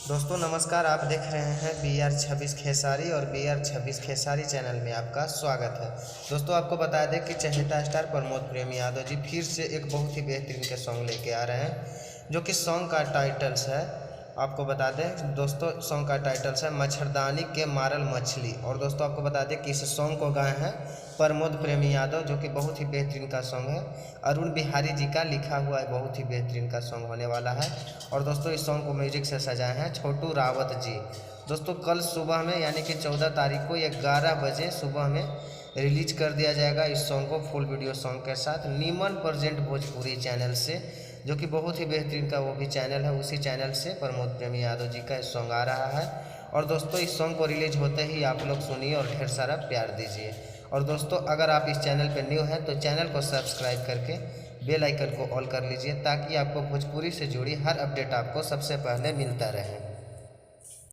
दोस्तों नमस्कार। आप देख रहे हैं BR26 खेसारी और BR26 खेसारी चैनल में आपका स्वागत है। दोस्तों आपको बता दें कि चहेता स्टार प्रमोद प्रेम यादव जी फिर से एक बहुत ही बेहतरीन के सॉन्ग लेके आ रहे हैं, जो कि सॉन्ग का टाइटल्स है। आपको बता दें दोस्तों, सॉन्ग का टाइटल्स है मच्छरदानी के मारल मछली। और दोस्तों आपको बता दें कि इस सॉन्ग को गाए हैं प्रमोद प्रेम यादव, जो कि बहुत ही बेहतरीन का सॉन्ग है। अरुण बिहारी जी का लिखा हुआ है, बहुत ही बेहतरीन का सॉन्ग होने वाला है। और दोस्तों इस सॉन्ग को म्यूजिक से सजाए हैं छोटू रावत जी। दोस्तों कल सुबह में यानी कि 14 तारीख को 11 बजे सुबह में रिलीज कर दिया जाएगा इस सॉन्ग को फुल वीडियो सॉन्ग के साथ नीमन प्रेजेंट भोजपुरी चैनल से, जो कि बहुत ही बेहतरीन का वो भी चैनल है। उसी चैनल से प्रमोद प्रेम यादव जी का सॉन्ग आ रहा है। और दोस्तों इस सॉन्ग को रिलीज होते ही आप लोग सुनिए और ढेर सारा प्यार दीजिए। और दोस्तों अगर आप इस चैनल पर न्यू हैं तो चैनल को सब्सक्राइब करके बेल आइकन को ऑल कर लीजिए, ताकि आपको भोजपुरी से जुड़ी हर अपडेट आपको सबसे पहले मिलता रहे।